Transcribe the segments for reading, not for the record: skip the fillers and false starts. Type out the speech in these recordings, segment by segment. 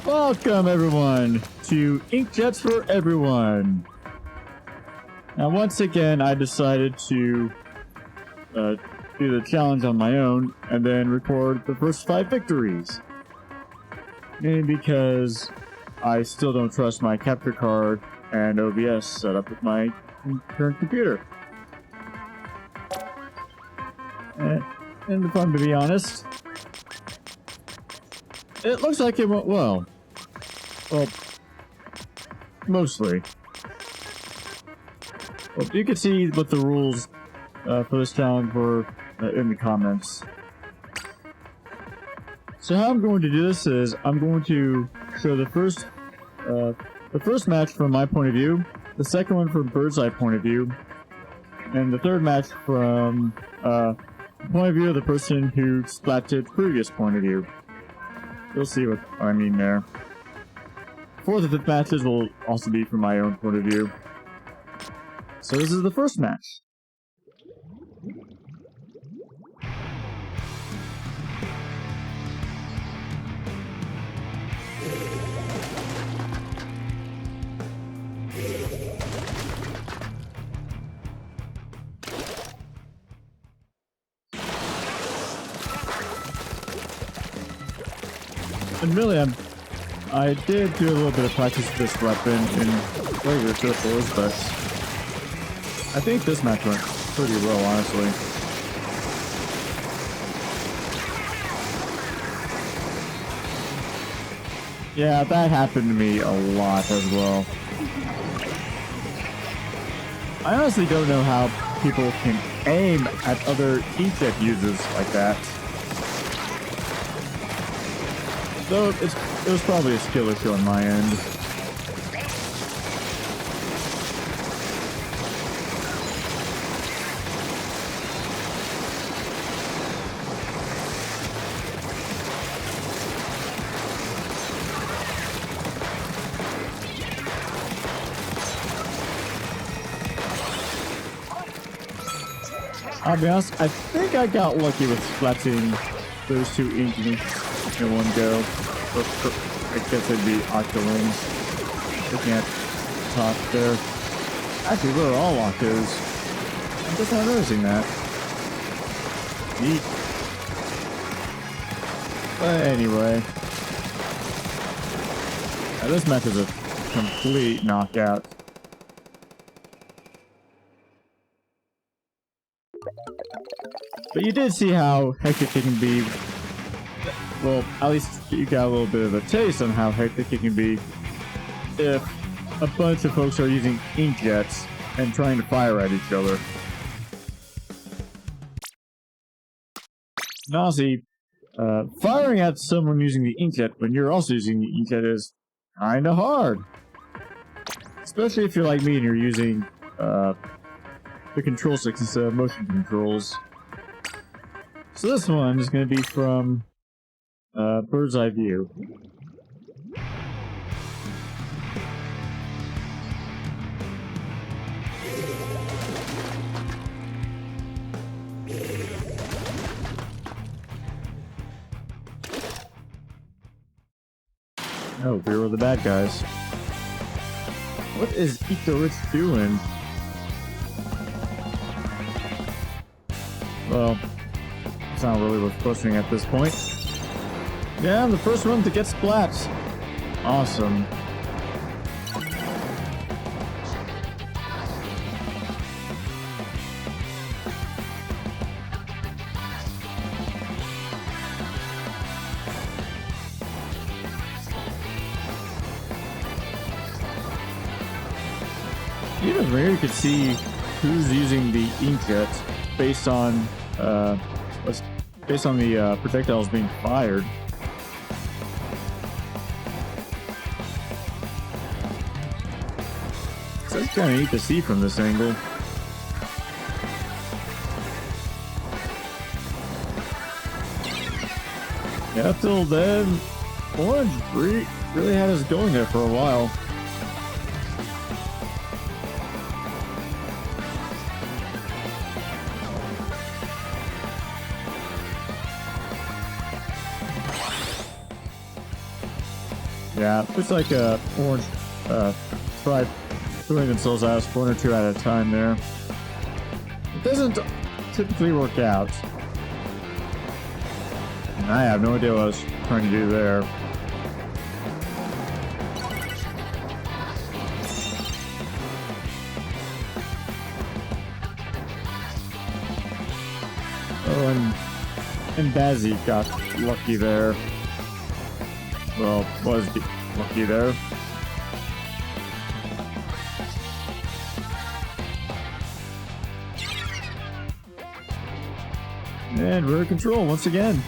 Welcome everyone to Inkjets for Everyone. Now once again I decided to do the challenge on my own and then record the first 5 victories. Mainly because I still don't trust my capture card and OBS set up with my current computer. And if I'm to be honest, it looks like it went well. Well, mostly. Well, you can see what the rules for this challenge were in the comments. So how I'm going to do this is I'm going to show the first match from my point of view, the second one from bird's eye point of view, and the third match from the point of view of the person who splatted previous point of view. You'll see what I mean there. 4th and 5th matches will also be from my own point of view. So this is the first match. And really, I did do a little bit of practice with this weapon in regular circles, but I think this match went pretty well, honestly. Yeah, that happened to me a lot as well. I honestly don't know how people can aim at other Inkjet users like that. Though it was probably a skill issue on my end. I'll be honest, I think I got lucky with splatting those 2 Inkjets in one go. I guess it'd be Octolings. Looking at the top there. Actually, we're all Octos. I'm just not noticing that. Neat. But anyway. Now, this match is a complete knockout. But you did see how hectic it can be. Well, at least you got a little bit of a taste on how hectic it can be if a bunch of folks are using Inkjets and trying to fire at each other. And honestly, firing at someone using the Inkjet when you're also using the Inkjet is kinda hard. Especially if you're like me and you're using the control sticks instead of motion controls. So this one is going to be from bird's eye view. Oh, we were the bad guys. What is Inkjet doing? Well, it's not really worth questioning at this point. Yeah, I'm the first one to get splats. Awesome. Even here you can see who's using the Inkjet based on the projectiles being fired. So it's kind of neat to see from this angle. Yeah, up till then, Orange really had us going there for a while. Yeah, looks like Orange tried throwing themselves out, one or two at a time there. It doesn't typically work out. And I have no idea what I was trying to do there. Oh, and Bazzy got lucky there. Well, was lucky there. And we're in control once again.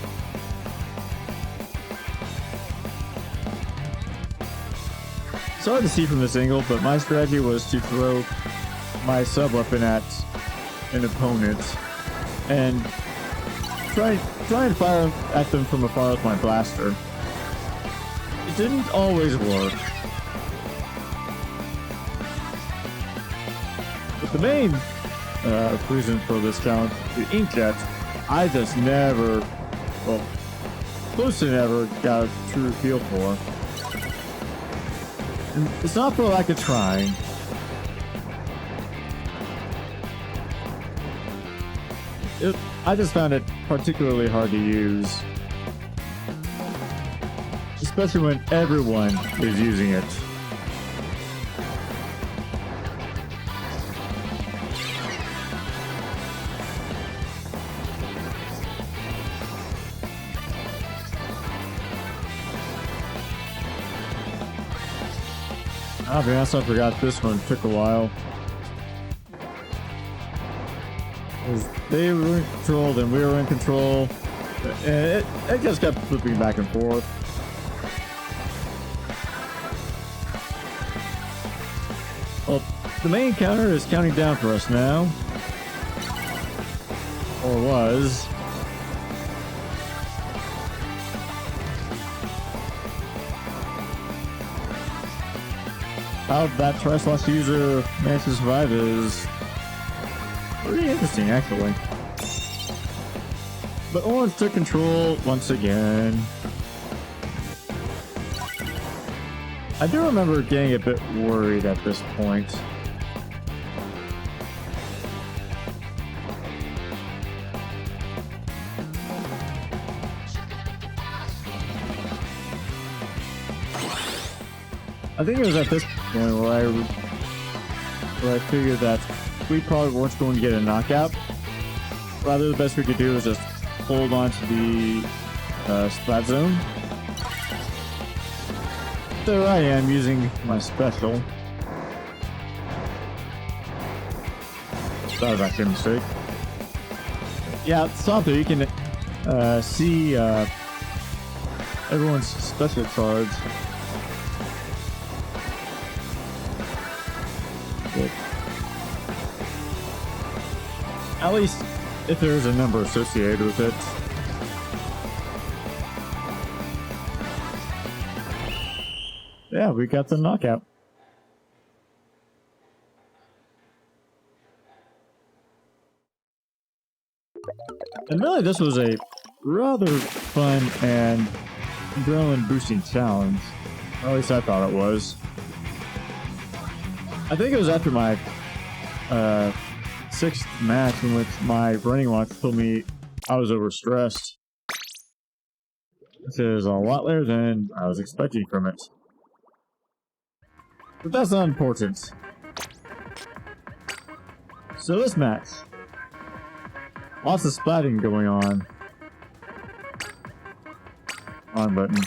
It's hard to see from this angle, but my strategy was to throw my sub-weapon at an opponent and try and fire at them from afar with my blaster. It didn't always work. But the main reason for this challenge, the Inkjet, I just never, well, close to never got a true feel for. And it's not for lack of trying. I just found it particularly hard to use. Especially when everyone is using it. I'll be honest, I forgot this one took a while. They were in control, then we were in control. And it just kept flipping back and forth. Well, the main counter is counting down for us now. Or was. How that Trislash user managed to survive is pretty interesting, actually. But Orange took control once again. I do remember getting a bit worried at this point. I think it was at this point where I figured that we probably weren't going to get a knockout. Rather, the best we could do was just hold on to the Splat Zone. There I am using my special. That was actually a mistake. Yeah, stop there. You can see everyone's special cards. At least if there's a number associated with it. Yeah, we got the knockout. And really, this was a rather fun and adrenaline-boosting challenge. Or at least I thought it was. I think it was after my sixth match in which my running watch told me I was overstressed. This is a lot later than I was expecting from it. But that's not important. So this match. Lots of splatting going on. On button.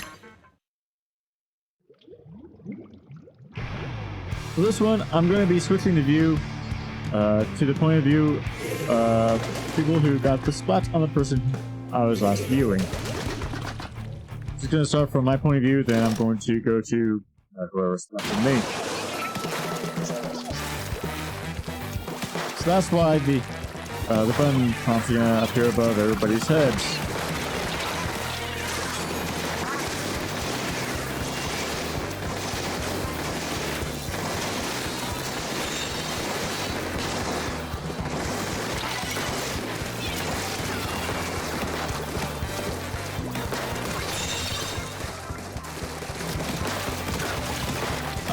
For this one, I'm going to be switching the view to the point of view of people who got the splats on the person I was last viewing. Just going to start from my point of view, then I'm going to go to whoever splatted me. So that's why the button prompts are going to appear above everybody's heads.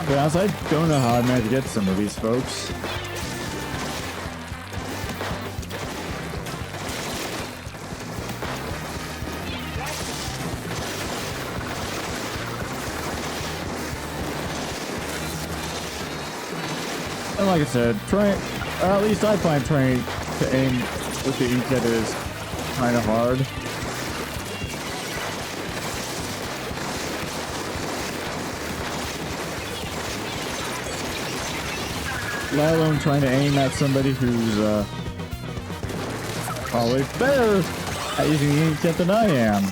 To be honest, I don't know how I managed to get some of these folks. And like I said, or at least I find trying to aim with the Inkjet is kind of hard. Let alone trying to aim at somebody who's probably better at using the Inkjet than I am.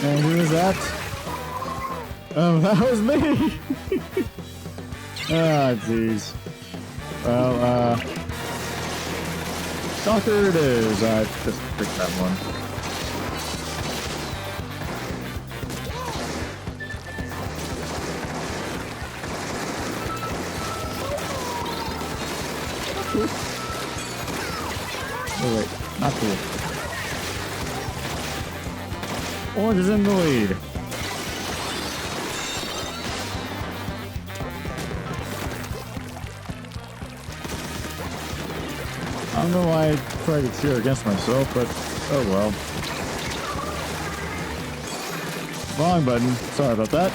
And who is that? Oh, that was me! Ah, jeez. Well, soccer it is. I just picked that one. Oh wait, not cool. Orange is in the lead. I don't know why I tried to cheer against myself, but oh well. Wrong button. Sorry about that.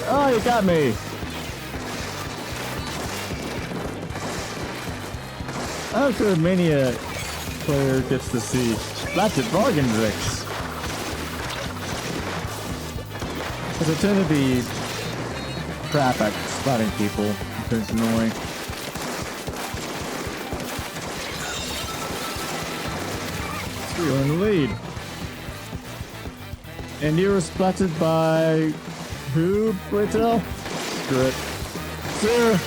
Oh, you got me. I'm sure many a player gets to see Splat Zones. Because I tend to be crap at spotting people intentionally. You're in the lead. And you were splatted by who, Brittle? Screw it. Sir!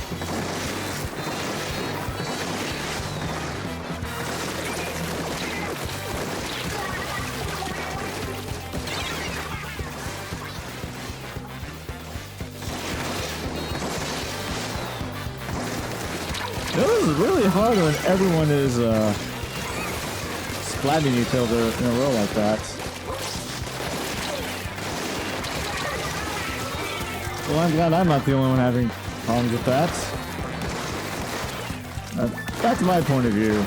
This is really hard when everyone is splatting each other in a row like that. Well, I'm glad I'm not the only one having problems with that. That's my point of view.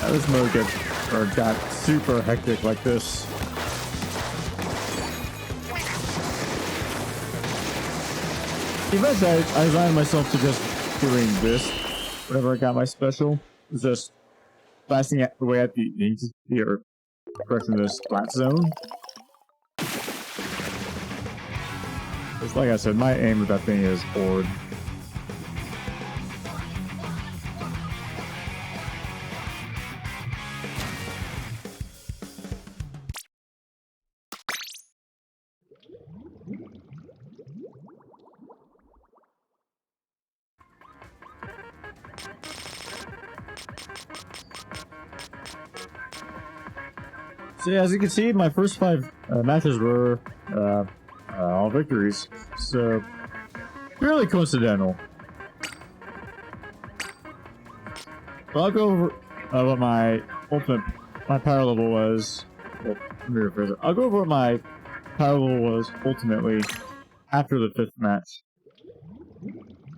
This mode got super hectic like this. Eventually, I resigned myself to just doing this whenever I got my special. Just blasting away at the or correction, the Splat Zone. Just like I said, my aim with that thing is forward. So yeah, as you can see, my first 5 matches were all victories. So fairly coincidental. But I'll go over what my power level was. Well, let me rephrase it. I'll go over what my power level was ultimately after the 5th match.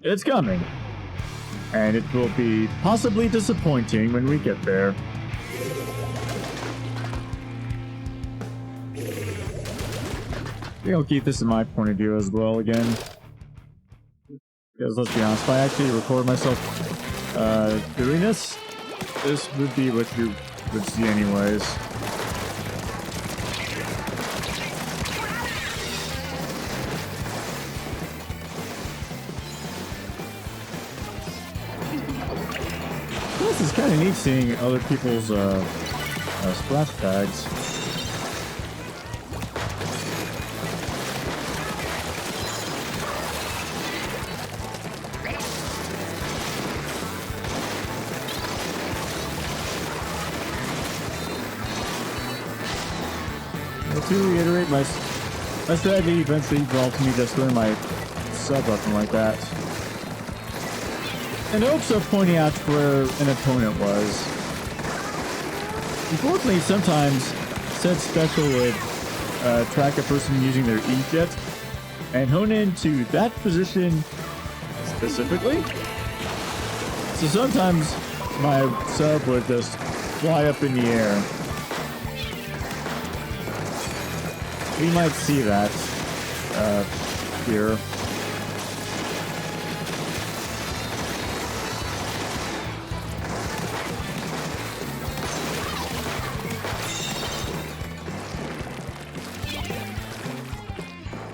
It's coming, and it will be possibly disappointing when we get there. I think I'll keep this in my point of view as well again. Because let's be honest, if I actually record myself doing this would be what you would see anyways. This is kind of neat seeing other people's splash tags. To reiterate, my strategy eventually evolved to me just throwing my sub button like that, in hopes of pointing out where an opponent was. Unfortunately, sometimes said special would track a person using their Inkjet and hone into that position specifically. So sometimes my sub would just fly up in the air. We might see that here.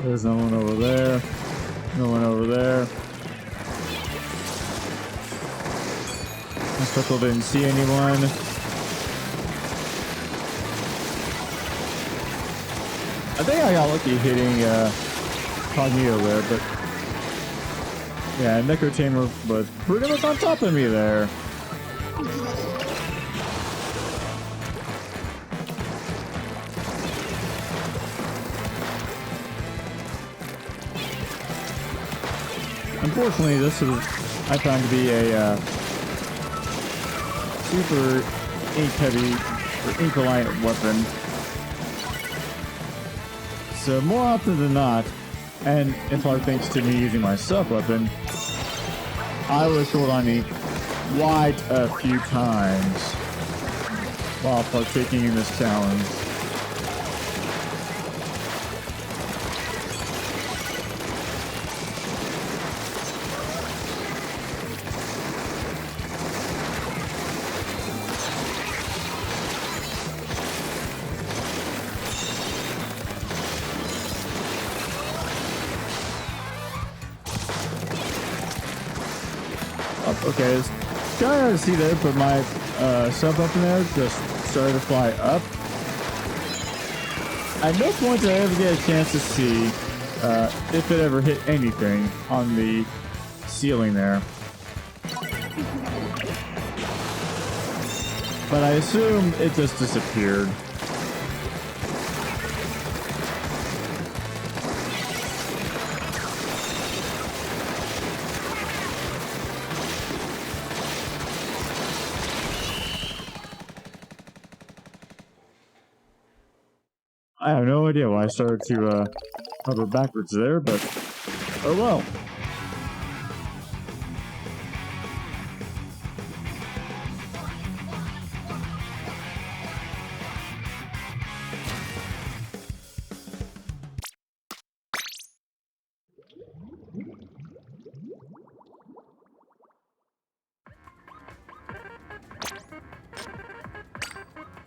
There's no one over there. No one over there. I still didn't see anyone. I think I got lucky hitting Cognito there, but yeah, Necrotamer was pretty much on top of me there. Unfortunately, this is, I found to be a super ink-heavy or ink-reliant weapon. So more often than not, and in part thanks to me using my sub-weapon, I was short on ink quite a few times while partaking in this challenge. Okay, it's kind of hard to see there, but my sub up in there just started to fly up. At no point did I ever get a chance to see if it ever hit anything on the ceiling there. But I assume it just disappeared. I have no idea why I started to hover backwards there, but oh well.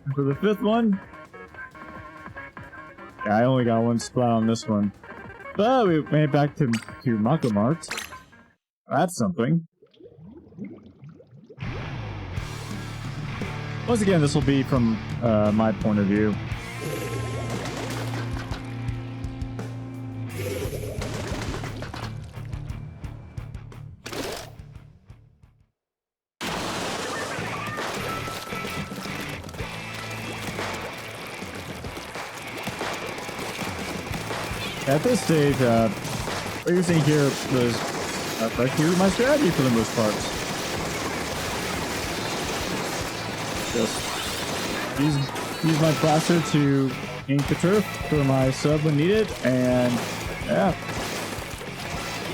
And for the fifth one, yeah, I only got one splat on this one. But we made it back to MakoMart. That's something. Once again, this will be from my point of view. At this stage, what you're seeing here was actually my strategy for the most part. Just use my plaster to ink the turf for my sub when needed, and yeah.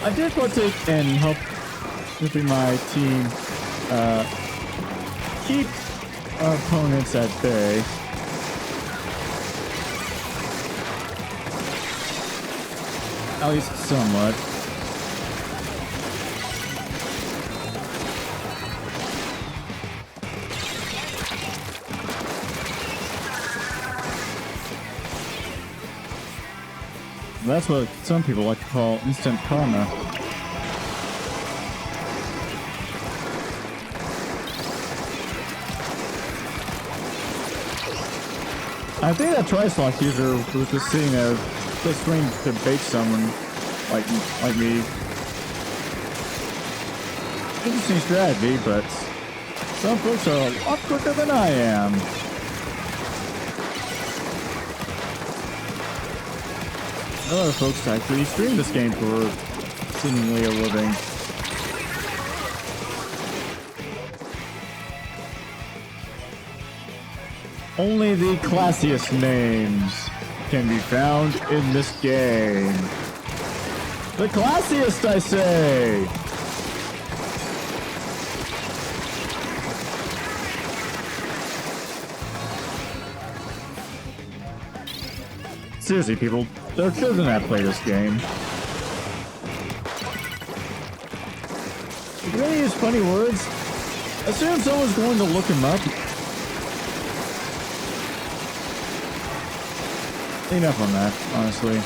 I did partake and help helping my team keep our opponents at bay. At least somewhat. That's what some people like to call instant karma. I think that Tri-Slock user was just sitting there just trying to bait someone like me. Interesting strategy, but some folks are a lot quicker than I am. a lot of folks actually stream this game for seemingly a living. Only the classiest names can be found in this game. The classiest, I say! Seriously, people, there are children that play this game. If you're gonna use funny words, assume someone's going to look them up. Enough on that, honestly.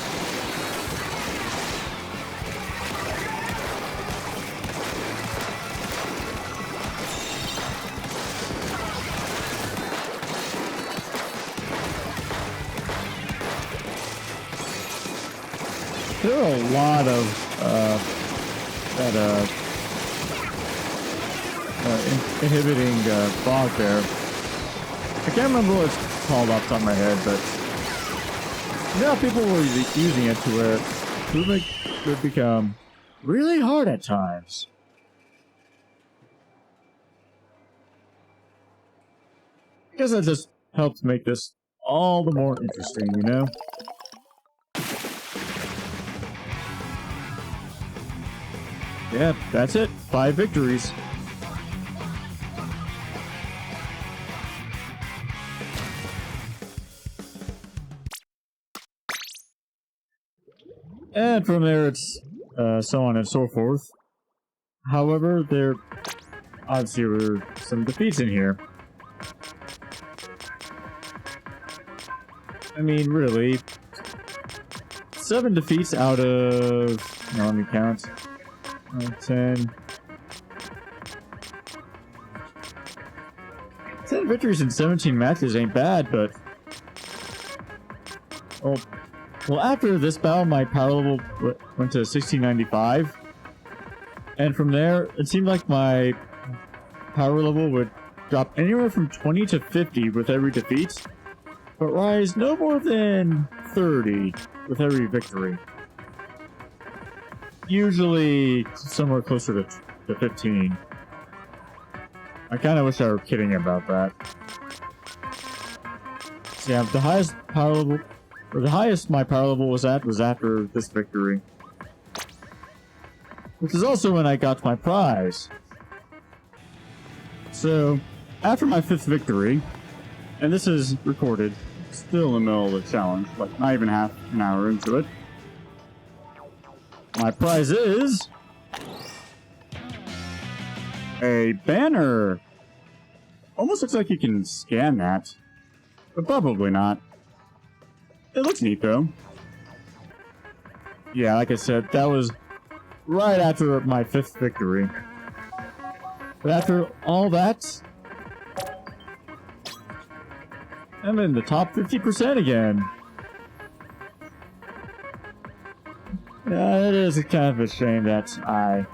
There are a lot of inhibiting fog there. I can't remember what it's called off the top of my head, but yeah, people were using it to where movement could become really hard at times. I guess that just helps make this all the more interesting, you know? Yeah, that's it. 5 victories. And from there, it's so on and so forth. However, there obviously were some defeats in here. I mean, really, 7 defeats out of... No, let me count. 10 victories in 17 matches ain't bad, but... Well, after this battle, my power level went to 1695. And from there, it seemed like my power level would drop anywhere from 20 to 50 with every defeat, but rise no more than 30 with every victory. Usually somewhere closer to 15. I kind of wish I were kidding about that. So yeah, the highest power level... Or the highest my power level was at was after this victory. Which is also when I got my prize. So, after my 5th victory, and this is recorded, still in the middle of the challenge, like not even half an hour into it, my prize is... a banner! Almost looks like you can scan that, but probably not. It looks neat, though. Yeah, like I said, that was right after my 5th victory. But after all that, I'm in the top 50% again. Yeah, it is kind of a shame that I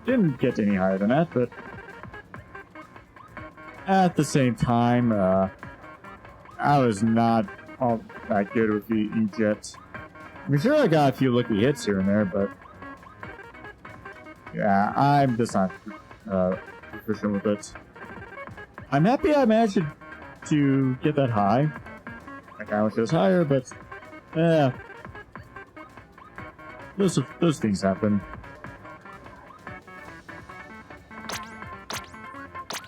didn't get any higher than that, but at the same time, I was not all that good with the Inkjets. I'm sure I got a few lucky hits here and there, but yeah, I'm just not proficient with it. I'm happy I managed to get that high. Like I wish it was higher, but yeah, those things happen.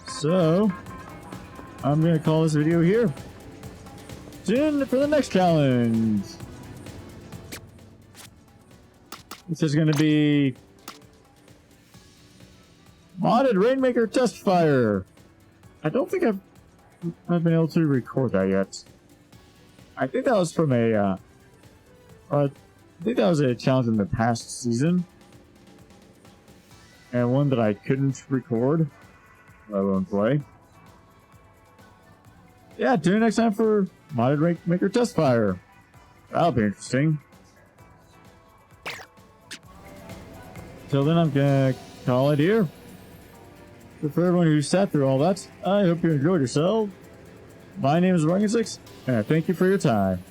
So I'm gonna call this video here. Tune in for the next challenge. This is going to be modded Rainmaker Test Fire. I don't think I've been able to record that yet. I think that was from a I think that was a challenge in the past season, and one that I couldn't record, let alone play. Yeah, tune in next time for modded Rainmaker Test Fire. That'll be interesting. Till then, I'm gonna call it here. But for everyone who sat through all that, I hope you enjoyed yourself. My name is Ryan6, and I thank you for your time.